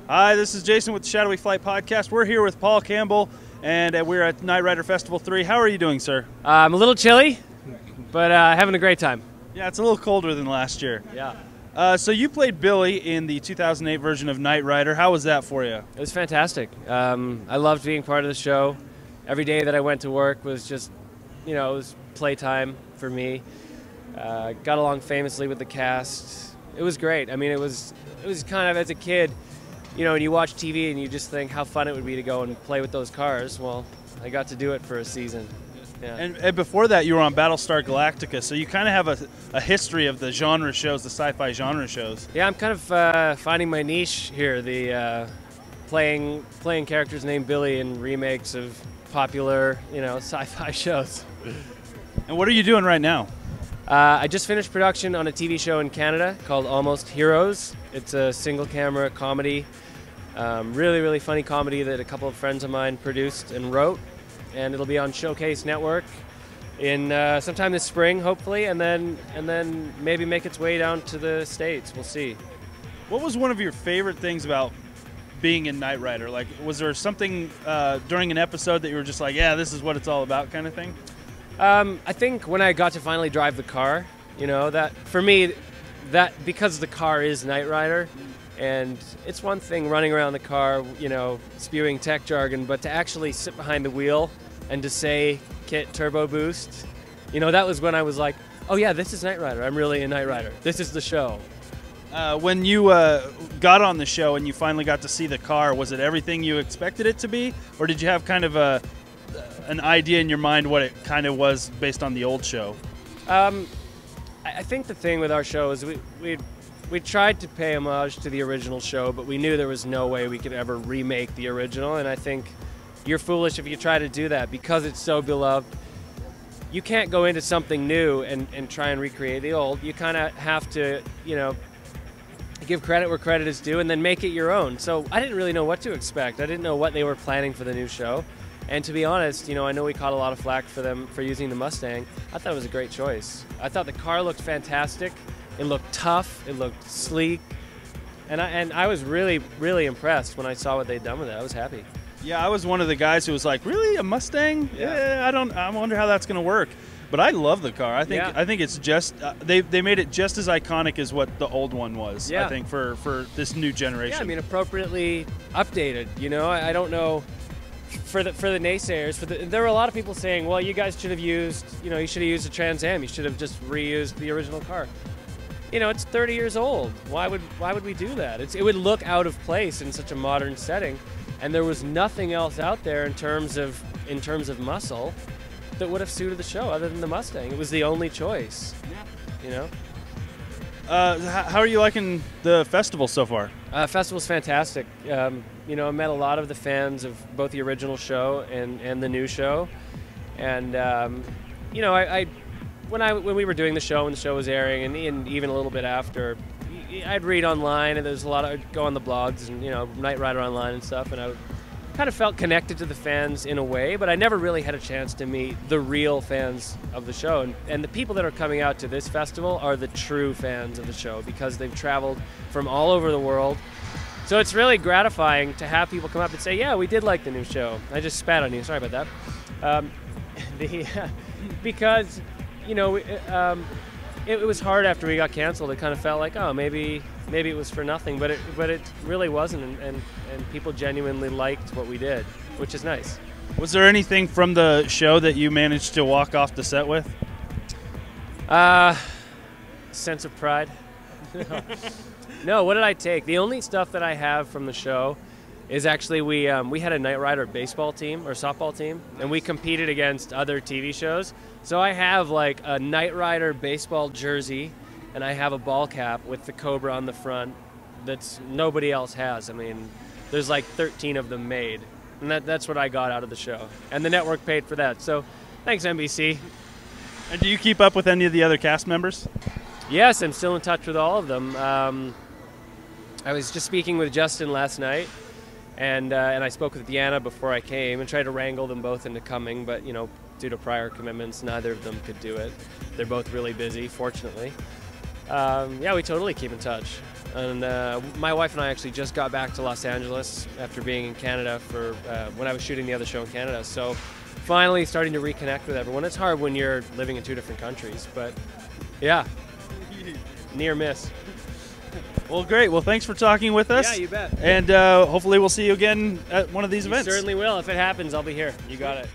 Hi, this is Jason with the Shadowy Flight Podcast. We're here with Paul Campbell, and we're at Night Rider Festival 3. How are you doing, sir? I'm a little chilly, but having a great time. Yeah, it's a little colder than last year. Yeah. So you played Billy in the 2008 version of Night Rider. How was that for you? It was fantastic. I loved being part of the show. Every day that I went to work was just, it was playtime for me. Got along famously with the cast. It was great. I mean, it was kind of, as a kid, when you watch TV and you just think how fun it would be to go and play with those cars. Well, I got to do it for a season. Yeah. And before that, you were on Battlestar Galactica, so you kind of have a history of the genre shows, the sci-fi genre shows. Yeah, I'm kind of finding my niche here, the playing characters named Billy in remakes of popular, sci-fi shows. And what are you doing right now? I just finished production on a TV show in Canada called Almost Heroes. It's a single-camera comedy, really, really funny comedy that a couple of friends of mine produced and wrote. And it'll be on Showcase Network in sometime this spring, hopefully, and then maybe make its way down to the States. We'll see. What was one of your favorite things about being in Night Rider? Like, was there something during an episode that you were just like, yeah, this is what it's all about kind of thing? I think when I got to finally drive the car, that for me, that because the car is Night Rider, and it's one thing running around the car, spewing tech jargon, but to actually sit behind the wheel and to say "Kit Turbo Boost," that was when I was like, oh yeah, this is Night Rider. I'm really a Night Rider. This is the show. When you got on the show and you finally got to see the car, was it everything you expected it to be, or did you have kind of an idea in your mind what it kind of was based on the old show? I think the thing with our show is we tried to pay homage to the original show, but we knew there was no way we could ever remake the original, and I think you're foolish if you try to do that because it's so beloved. You can't go into something new and try and recreate the old. You kind of have to, give credit where credit is due and then make it your own. So I didn't really know what to expect. I didn't know what they were planning for the new show. And to be honest, I know we caught a lot of flack for them for using the Mustang. I thought it was a great choice. I thought the car looked fantastic. It looked tough. It looked sleek. And I was really, really impressed when I saw what they'd done with it. I was happy. Yeah, I was one of the guys who was like, really, a Mustang? Yeah, I wonder how that's going to work. But I love the car. I think it's just they made it just as iconic as what the old one was. Yeah. I think for this new generation. Yeah, I mean appropriately updated. I don't know. For the naysayers, there were a lot of people saying, well, you guys should have used, you should have used a Trans Am. You should have just reused the original car. It's 30 years old. Why would we do that? It would look out of place in such a modern setting, and there was nothing else out there in terms of muscle that would have suited the show other than the Mustang. It was the only choice. How are you liking the festival so far? Festival's fantastic. I met a lot of the fans of both the original show and the new show, and when we were doing the show and the show was airing, and even a little bit after, I'd read online, and there's a lot of I'd go on the blogs and Night Rider Online and stuff, and I kind of felt connected to the fans in a way, but I never really had a chance to meet the real fans of the show. And the people that are coming out to this festival are the true fans of the show because they've traveled from all over the world. So it's really gratifying to have people come up and say, yeah, we did like the new show. I just spat on you. Sorry about that. Because, it was hard after we got canceled. It kind of felt like, oh, maybe it was for nothing, but it really wasn't, and people genuinely liked what we did, which is nice. Was there anything from the show that you managed to walk off the set with? Sense of pride. No, what did I take? The only stuff that I have from the show is actually we had a Knight Rider baseball team or softball team, and we competed against other TV shows. So I have like a Knight Rider baseball jersey, and I have a ball cap with the Cobra on the front that's nobody else has. I mean, there's like 13 of them made, and that's what I got out of the show. And the network paid for that, so thanks, NBC. And do you keep up with any of the other cast members? Yes, I'm still in touch with all of them. I was just speaking with Justin last night, and I spoke with Deanna before I came and tried to wrangle them both into coming, but you know, due to prior commitments, neither of them could do it. They're both really busy, fortunately. Yeah, we totally keep in touch. And my wife and I actually just got back to Los Angeles after being in Canada for when I was shooting the other show in Canada. So finally starting to reconnect with everyone. It's hard when you're living in two different countries, but yeah, near miss. Well, great. Well, thanks for talking with us. Yeah, you bet. And hopefully we'll see you again at one of these events. Certainly will. If it happens, I'll be here. You got it.